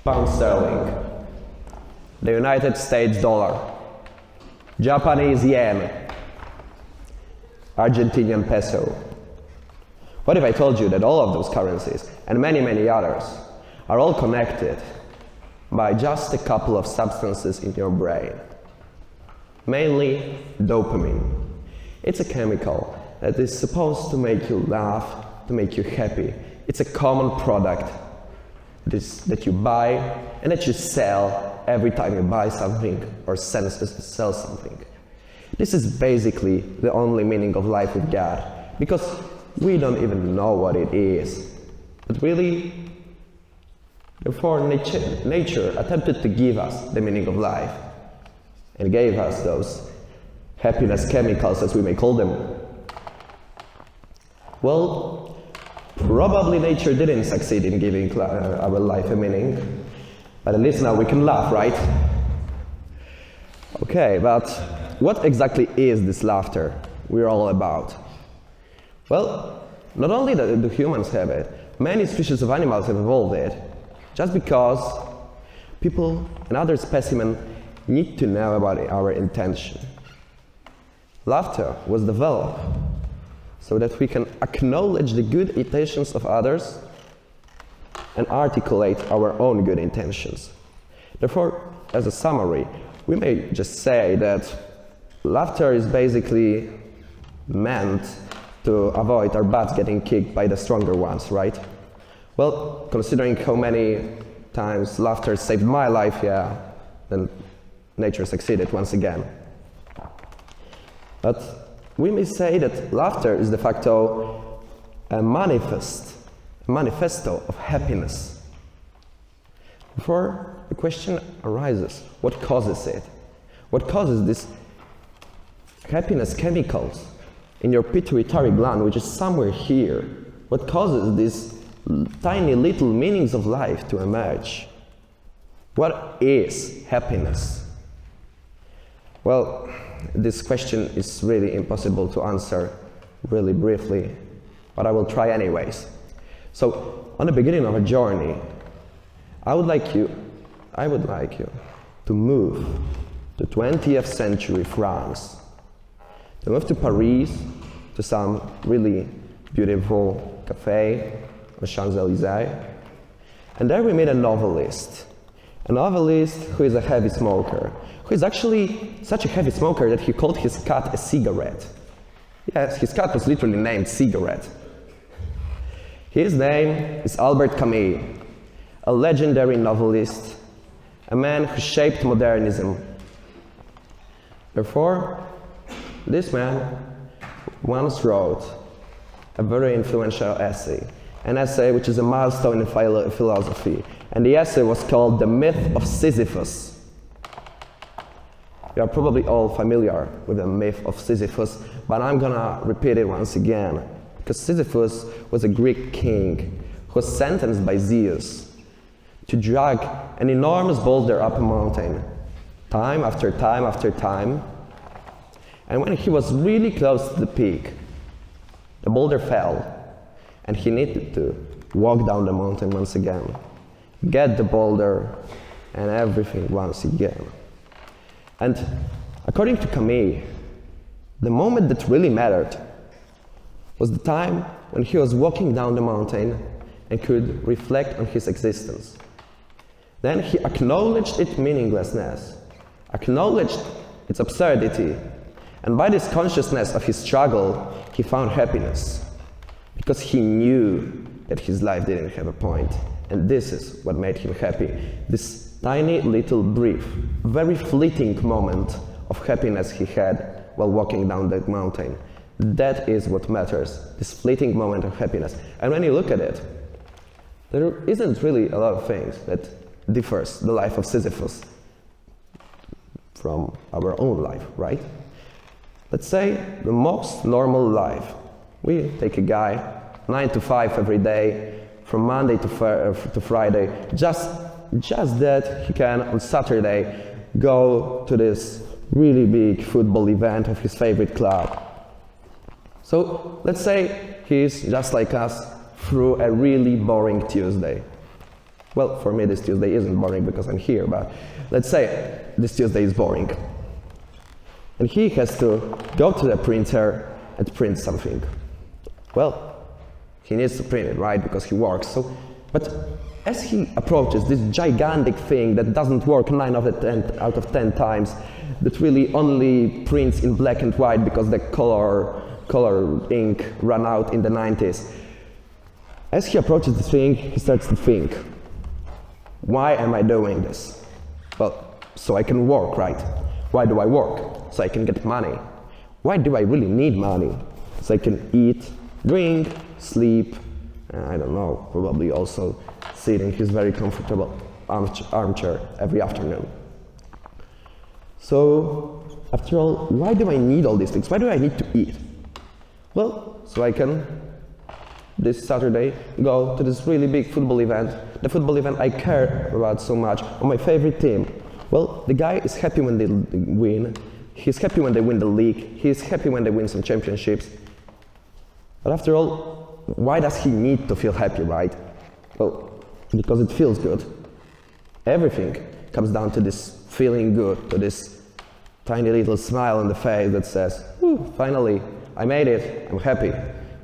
pound sterling, the United States dollar, Japanese yen, Argentinian peso. What if I told you that all of those currencies, and many, many others, are all connected by just a couple of substances in your brain? Mainly dopamine. It's a chemical that is supposed to make you laugh, to make you happy. It's a common product that you buy and that you sell every time you buy something or sell something. This is basically the only meaning of life with God, because we don't even know what it is. But really, therefore nature attempted to give us the meaning of life and gave us those happiness chemicals, as we may call them. Well, probably nature didn't succeed in giving our life a meaning, but at least now we can laugh, right? Okay, but what exactly is this laughter we're all about? Well, not only do humans have it, many species of animals have evolved it, just because people and other specimens need to know about our intention. Laughter was developed so that we can acknowledge the good intentions of others and articulate our own good intentions. Therefore, as a summary, we may just say that laughter is basically meant to avoid our butts getting kicked by the stronger ones, right? Well, considering how many times laughter saved my life, yeah, then nature succeeded once again. But we may say that laughter is de facto a manifesto of happiness. Therefore, the question arises, what causes it? What causes these happiness chemicals in your pituitary gland, which is somewhere here? What causes these tiny little meanings of life to emerge? What is happiness? Well, this question is really impossible to answer really briefly, but I will try anyways. So, on the beginning of a journey, I would like you to move to 20th century France, to move to Paris, to some really beautiful cafe on Champs-Élysées, and there we meet a novelist who is a heavy smoker, who is actually such a heavy smoker that he called his cat a cigarette. Yes, his cat was literally named Cigarette. His name is Albert Camus, a legendary novelist, a man who shaped modernism. Therefore, this man once wrote a very influential essay, an essay which is a milestone in philosophy, and the essay was called The Myth of Sisyphus. You are probably all familiar with the myth of Sisyphus, but I'm gonna repeat it once again, because Sisyphus was a Greek king who was sentenced by Zeus to drag an enormous boulder up a mountain, time after time after time, and when he was really close to the peak, the boulder fell, and he needed to walk down the mountain once again, get the boulder, and everything once again. And according to Camus, the moment that really mattered was the time when he was walking down the mountain and could reflect on his existence. Then he acknowledged its meaninglessness, acknowledged its absurdity, and by this consciousness of his struggle, he found happiness, because he knew that his life didn't have a point, and this is what made him happy. This tiny little brief, very fleeting moment of happiness he had while walking down that mountain. That is what matters, this fleeting moment of happiness. And when you look at it, there isn't really a lot of things that differs the life of Sisyphus from our own life, right? Let's say the most normal life. We take a guy, 9 to 5 every day, from Monday to Friday, just that he can on Saturday go to this really big football event of his favorite club. So let's say he's just like us through a really boring Tuesday. Well, for me this Tuesday isn't boring because I'm here, but let's say this Tuesday is boring. And he has to go to the printer and print something. Well, he needs to print it, right, because he works. But as he approaches this gigantic thing that doesn't work 9 out of 10 times, that really only prints in black and white because the color ink ran out in the 90s. As he approaches this thing, he starts to think, why am I doing this? Well, so I can work, right? Why do I work? So I can get money. Why do I really need money? So I can eat, drink, sleep, I don't know, probably also sit in his very comfortable armchair every afternoon. So, after all, why do I need all these things? Why do I need to eat? Well, so I can, this Saturday, go to this really big football event, the football event I care about so much, on my favorite team. Well, the guy is happy when they win, he's happy when they win the league, he's happy when they win some championships. But after all, why does he need to feel happy, right? Well, because it feels good. Everything comes down to this feeling good, to this tiny little smile on the face that says, finally, I made it, I'm happy,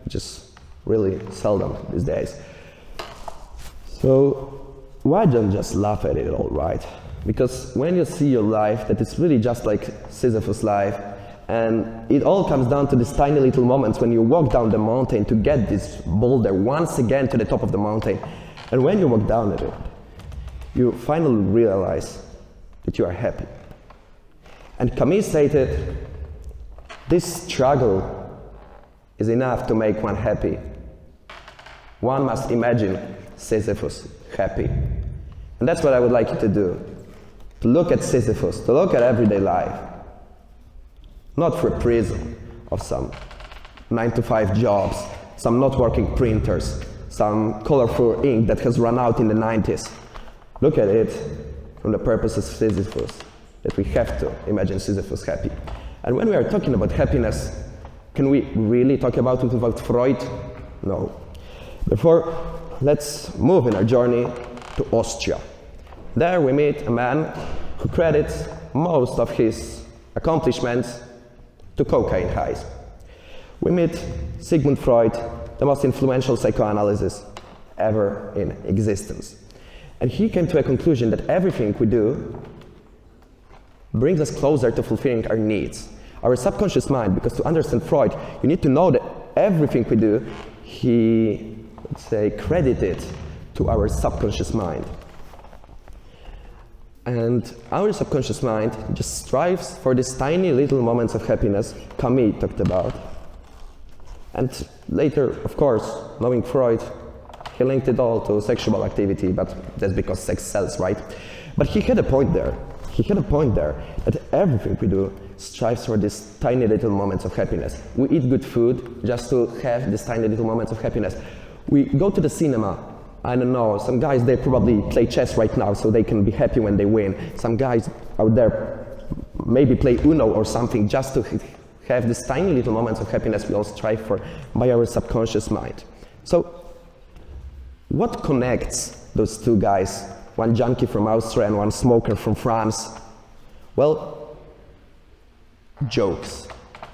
which is really seldom these days. So why don't just laugh at it all, right? Because when you see your life, that it's really just like Sisyphus' life, and it all comes down to these tiny little moments when you walk down the mountain to get this boulder once again to the top of the mountain. And when you walk down it, you finally realize that you are happy. And Camus stated, this struggle is enough to make one happy. One must imagine Sisyphus happy. And that's what I would like you to do. To look at Sisyphus, to look at everyday life. Not through a prism of some 9-to-5 jobs, some not working printers, some colorful ink that has run out in the 90s. Look at it from the purpose of Sisyphus, that we have to imagine Sisyphus happy. And when we are talking about happiness, can we really talk about it without Freud? No. Therefore, let's move in our journey to Austria. There we meet a man who credits most of his accomplishments to cocaine highs. We meet Sigmund Freud, the most influential psychoanalyst ever in existence. And he came to a conclusion that everything we do brings us closer to fulfilling our needs, our subconscious mind, because to understand Freud, you need to know that everything we do, he, let's say, credited to our subconscious mind. And our subconscious mind just strives for these tiny little moments of happiness Camus talked about. And later, of course, knowing Freud, he linked it all to sexual activity, but that's because sex sells, right? But he had a point there. He had a point there that everything we do strives for these tiny little moments of happiness. We eat good food just to have these tiny little moments of happiness. We go to the cinema. I don't know, some guys, they probably play chess right now so they can be happy when they win. Some guys out there maybe play Uno or something just to have these tiny little moments of happiness we all strive for by our subconscious mind. So, what connects those two guys, one junkie from Austria and one smoker from France? Well, jokes,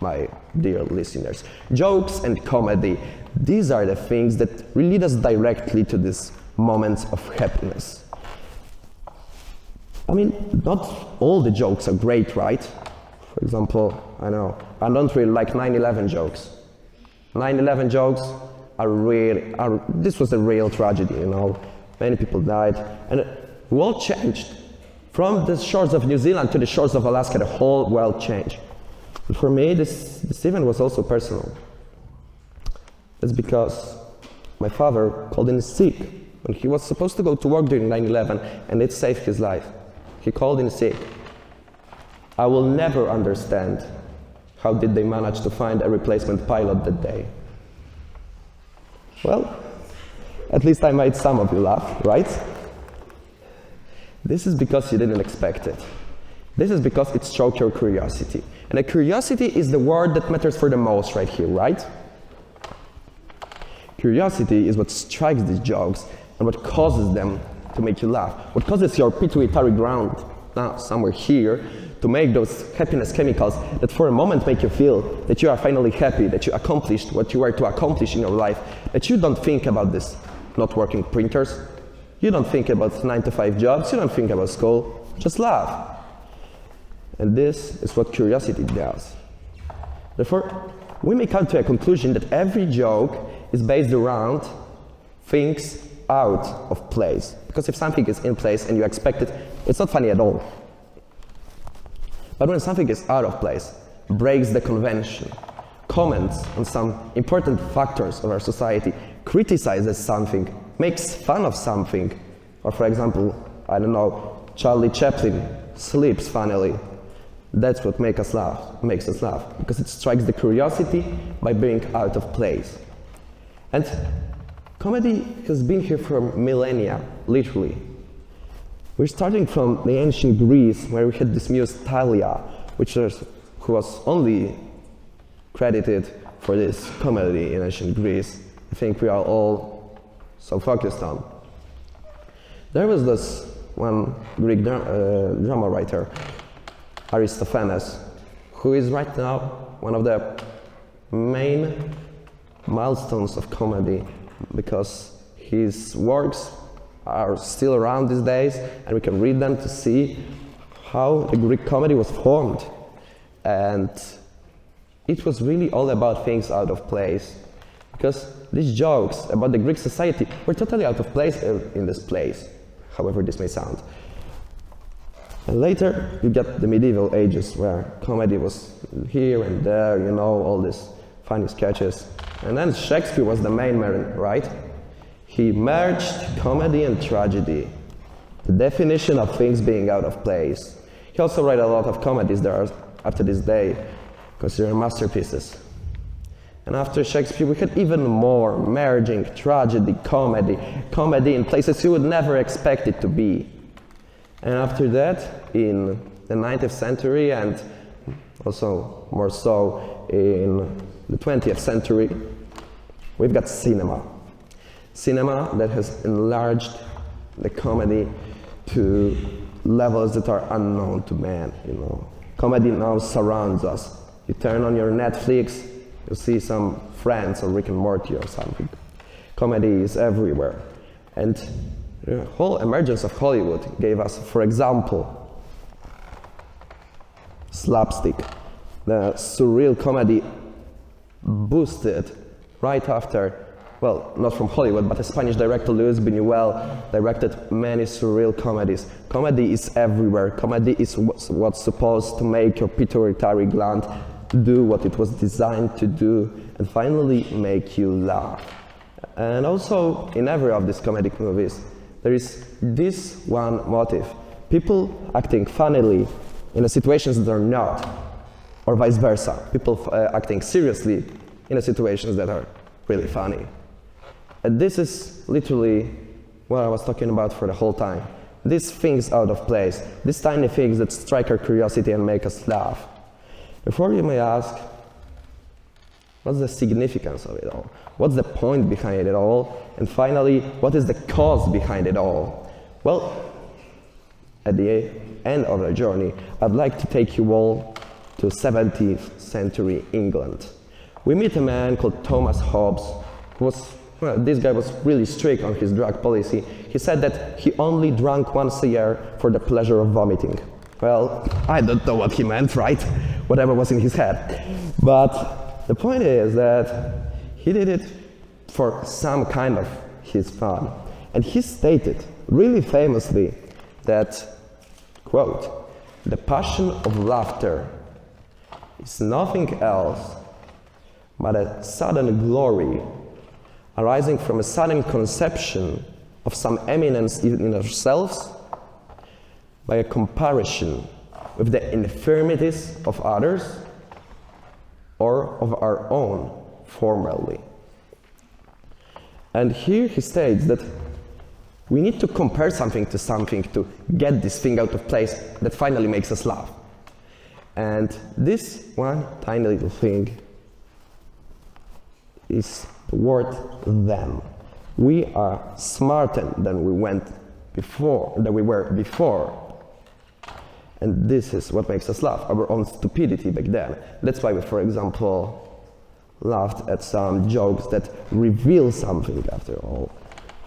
my dear listeners. Jokes and comedy. These are the things that really lead us directly to these moments of happiness. I mean, not all the jokes are great, right? For example, I don't really like 9/11 jokes. 9/11 jokes this was a real tragedy, you know. Many people died, and the world changed. From the shores of New Zealand to the shores of Alaska, the whole world changed. And for me, this event was also personal. That's because my father called in sick when he was supposed to go to work during 9/11, and it saved his life. He called in sick. I will never understand how did they manage to find a replacement pilot that day. Well, at least I made some of you laugh, right? This is because you didn't expect it. This is because it stroked your curiosity. And a curiosity is the word that matters for the most right here, right? Curiosity is what strikes these jokes and what causes them to make you laugh? What causes your pituitary gland, now somewhere here, to make those happiness chemicals that for a moment make you feel that you are finally happy, that you accomplished what you were to accomplish in your life, that you don't think about this not working printers, you don't think about 9-to-5 jobs, you don't think about school, just laugh. And this is what curiosity does. Therefore, we may come to a conclusion that every joke is based around things out of place. Because if something is in place and you expect it, it's not funny at all. But when something is out of place, breaks the convention, comments on some important factors of our society, criticizes something, makes fun of something, or for example, I don't know, Charlie Chaplin sleeps funnily, that's what makes us laugh, because it strikes the curiosity by being out of place. And comedy has been here for millennia, literally. We're starting from the ancient Greece, where we had this muse Thalia, who was only credited for this comedy in ancient Greece. I think we are all so focused on. There was this one Greek drama writer, Aristophanes, who is right now one of the main milestones of comedy, because his works are still around these days and we can read them to see how the Greek comedy was formed. And it was really all about things out of place, because these jokes about the Greek society were totally out of place in this place, however this may sound. And later you get the medieval ages, where comedy was here and there, you know, all these funny sketches. And then Shakespeare was the main man, right? He merged comedy and tragedy, the definition of things being out of place. He also wrote a lot of comedies that are, up to this day, considered masterpieces. And after Shakespeare, we had even more merging tragedy, comedy in places you would never expect it to be. And after that, in the 19th century, and also more so in the 20th century, we've got cinema. Cinema that has enlarged the comedy to levels that are unknown to man, you know. Comedy now surrounds us. You turn on your Netflix, you see some Friends or Rick and Morty or something. Comedy is everywhere. And the whole emergence of Hollywood gave us, for example, slapstick. The surreal comedy boosted right after, well, not from Hollywood, but a Spanish director, Luis Buñuel, directed many surreal comedies. Comedy is everywhere. Comedy is what's supposed to make your pituitary gland do what it was designed to do, and finally make you laugh. And also, in every of these comedic movies, there is this one motive. People acting funnily in situations that are not, or vice versa. People acting seriously in situations that are really funny. And this is literally what I was talking about for the whole time. These things out of place, these tiny things that strike our curiosity and make us laugh. Therefore, you may ask, what's the significance of it all? What's the point behind it all? And finally, what is the cause behind it all? Well, at the end of the journey, I'd like to take you all to 17th century England. We meet a man called Thomas Hobbes, who was, well, this guy was really strict on his drug policy. He said that he only drank once a year for the pleasure of vomiting. Well, I don't know what he meant, right? Whatever was in his head. But the point is that he did it for some kind of his fun. And he stated, really famously, that, quote, "The passion of laughter is nothing else but a sudden glory arising from a sudden conception of some eminence in ourselves by a comparison with the infirmities of others or of our own formerly." And here he states that we need to compare something to get this thing out of place that finally makes us laugh. And this one tiny little thing is the word "them." We are smarter than we went we were before. And this is what makes us laugh, our own stupidity back then. That's why we, for example, laughed at some jokes that reveal something after all.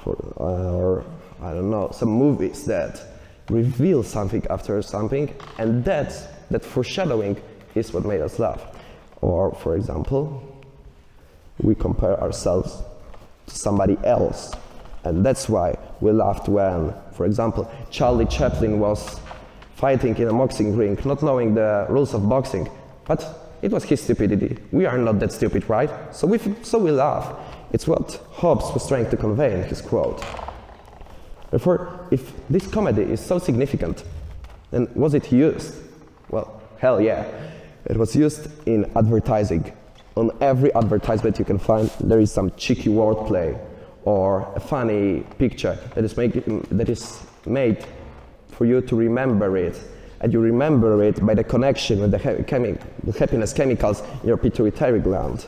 Or, I don't know, some movies that reveal something after something, and that foreshadowing is what made us laugh. Or, for example, we compare ourselves to somebody else. And that's why we laughed when, for example, Charlie Chaplin was fighting in a boxing ring, not knowing the rules of boxing. But it was his stupidity. We are not that stupid, right? So we laugh. It's what Hobbes was trying to convey in his quote. Therefore, if this comedy is so significant, then was it used? Well, hell yeah. It was used in advertising. On every advertisement you can find, there is some cheeky wordplay or a funny picture that is made for you to remember it. And you remember it by the connection with the happiness chemicals in your pituitary gland.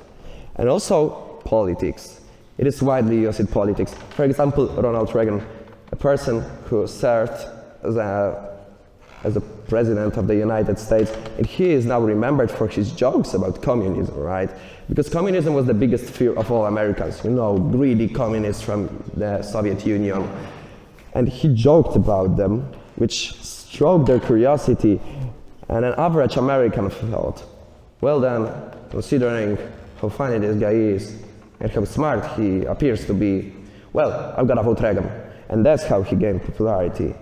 And also politics. It is widely used in politics. For example, Ronald Reagan, a person who served as a president of the United States, and he is now remembered for his jokes about communism, right? Because communism was the biggest fear of all Americans, you know, greedy communists from the Soviet Union. And he joked about them, which stroked their curiosity, and an average American thought, well then, considering how funny this guy is, and how smart he appears to be, well, I've gotta vote Reagan. And that's how he gained popularity.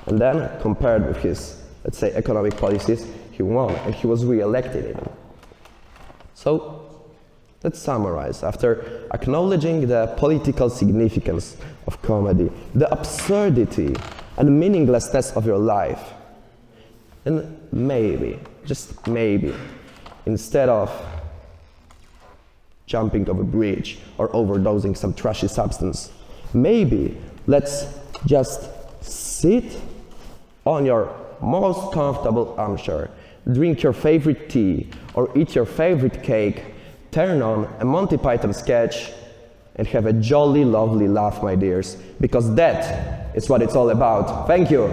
And then, compared with his, let's say, economic policies, he won, and he was re-elected even. So, let's summarize. After acknowledging the political significance of comedy, the absurdity and meaninglessness of your life, then maybe, just maybe, instead of jumping off a bridge or overdosing some trashy substance, maybe let's just sit on your most comfortable armchair, drink your favorite tea, or eat your favorite cake, turn on a Monty Python sketch, and have a jolly, lovely laugh, my dears, because that is what it's all about. Thank you.